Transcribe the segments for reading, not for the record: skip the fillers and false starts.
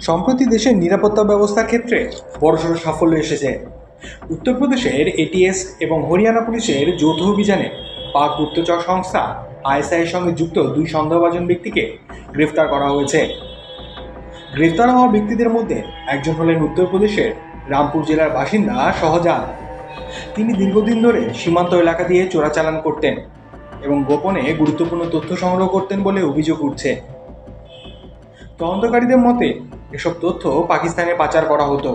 সম্প্রতি দেশের নিরাপত্তা ব্যবস্থার ক্ষেত্রে বড়সড় সাফল্য এসেছে। উত্তরপ্রদেশের এটিএস এবং হরিয়ানা পুলিশের যৌথ অভিযানে পাক গুপ্তচর সংস্থা আইএসআইয়ের সঙ্গে যুক্ত 2 সন্দেহভাজন ব্যক্তিকে গ্রেফতার করা হয়েছে। গ্রেফতার হওয়া ব্যক্তিদের মধ্যে একজন হলেন উত্তরপ্রদেশের রামপুর জেলার বাসিন্দা শাহজাহান। তিনি দীর্ঘদিন ধরে সীমান্ত এলাকা দিয়ে চোরাচালান করতেন এবং গোপনে গুরুত্বপূর্ণ তথ্য সংগ্রহ করতেন বলে অভিযোগ উঠছে। তদন্তকারীদের মতে এসব তথ্য পাকিস্তানে পাচার করা হতো।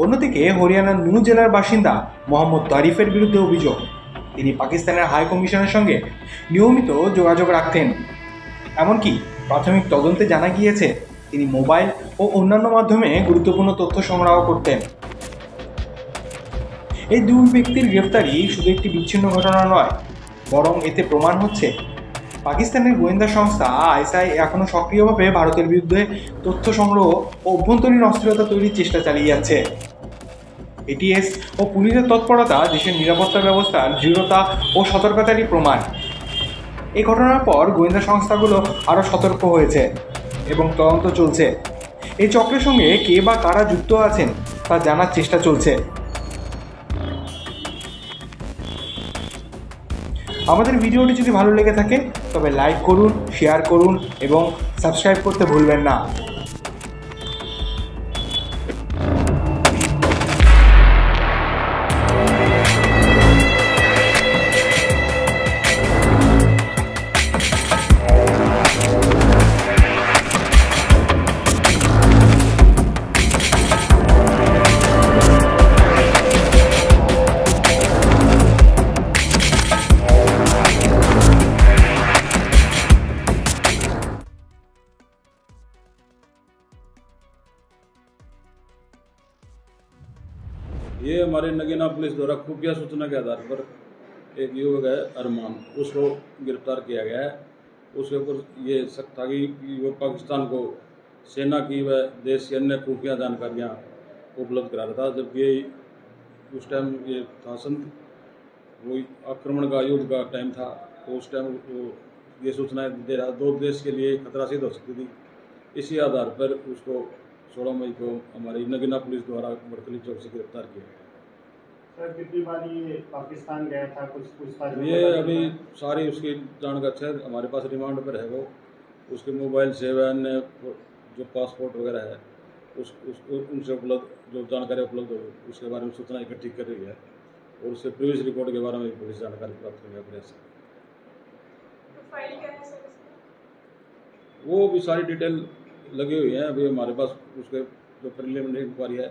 অন্যদিকে হরিয়ানার নূহ জেলার বাসিন্দা মোহাম্মদ তারিফের বিরুদ্ধে অভিযোগ, তিনি পাকিস্তানের হাই কমিশনের সঙ্গে নিয়মিত যোগাযোগ রাখতেন। এমনকি প্রাথমিক তদন্তে জানা গিয়েছে তিনি মোবাইল ও অন্যান্য মাধ্যমে গুরুত্বপূর্ণ তথ্য সংগ্রহ করতেন। এই 2 ব্যক্তির গ্রেফতারি শুধু একটি বিচ্ছিন্ন ঘটনা নয়, বরং এতে প্রমাণ হচ্ছে পাকিস্তানের গোয়েন্দা সংস্থা আইএসআই এখনও সক্রিয়ভাবে ভারতের বিরুদ্ধে তথ্য সংগ্রহ ও অভ্যন্তরীণ অস্থিরতা তৈরির চেষ্টা চালিয়ে যাচ্ছে। এটিএস ও পুলিশের তৎপরতা দেশের নিরাপত্তা ব্যবস্থার দৃঢ়তা ও সতর্কতারই প্রমাণ। এই ঘটনার পর গোয়েন্দা সংস্থাগুলো আরও সতর্ক হয়েছে এবং তদন্ত চলছে। এই চক্রের সঙ্গে কে বা কারা যুক্ত আছেন তা জানার চেষ্টা চলছে। আমাদের ভিডিওটি যদি ভালো লেগে থাকে তবে লাইক করুন, শেয়ার করুন এবং সাবস্ক্রাইব করতে ভুলবেন না। ये हमारे नगीना पुलिस द्वारा खुफिया सूचना के आधार पर एक युवक है अरमान, उसको गिरफ्तार किया गया है। उसके ऊपर ये शक था कि वो पाकिस्तान को सेना की व देश की अन्य खुफिया जानकारियाँ उपलब्ध करा रहा था। जबकि उस टाइम ये था वो आक्रमण का युद्ध का टाइम था, तो उस टाइम वो ये सूचनाएं दे रहा, 2 देश के लिए खतरा सिद्ध हो सकती थी। इसी आधार पर उसको 16 मई को हमारी नगीना पुलिस द्वारा बड़कली चौक से गिरफ्तार किया। सर कितनी बार ये पाकिस्तान गया था, कुछ पूछताछ? ये अभी सारी उसकी जानकारी हमारे पास रिमांड पर है। वो उसके मोबाइल से व अन्य जो पासपोर्ट वगैरह है उनसे उपलब्ध जो जानकारी उपलब्ध हो उसके बारे में सूचना इकट्ठी कर रही है और उससे प्रीवियस रिकॉर्ड के बारे में पुलिस जानकारी प्राप्त करने का प्रयास है। वो भी सारी डिटेल लगी हुई है अभी हमारे पास। उसके जो प्रिलिमिनरी इंक्वायरी है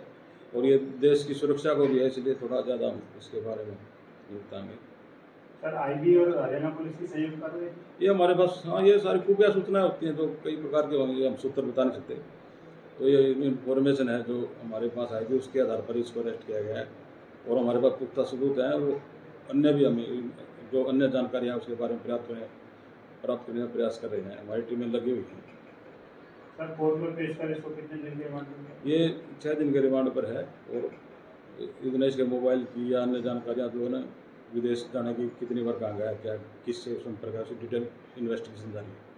और ये देश की सुरक्षा को भी है, इसलिए थोड़ा ज़्यादा हम इसके बारे में बताएंगे। सर आईबी और हरियाणा पुलिस की संयुक्त कार्रवाई ये हमारे पास, हाँ, ये सारी खुफिया सूचनाएं होती हैं तो कई प्रकार के होंगे, हम सूत्र बता नहीं सकते। तो ये इंफॉर्मेशन है जो हमारे पास आएगी, उसके आधार पर इसको अरेस्ट किया गया है और हमारे पास पुख्ता सबूत हैं। वो अन्य भी हमें जो अन्य जानकारी है उसके बारे में प्राप्त करने का प्रयास कर रहे हैं, हमारी टीमें लगी हुई हैं। सर कोर्ट में पेश करें इसको कितने दिन के रिमांड पर? ये 6 दिन के रिमांड पर है और दिनेश के मोबाइल की या अन्य जानकारियाँ जो है ना, विदेश जाने की कितनी बार कहाँ गया, क्या किससे संपर्क है, डिटेल इन्वेस्टिगेशन जारी है।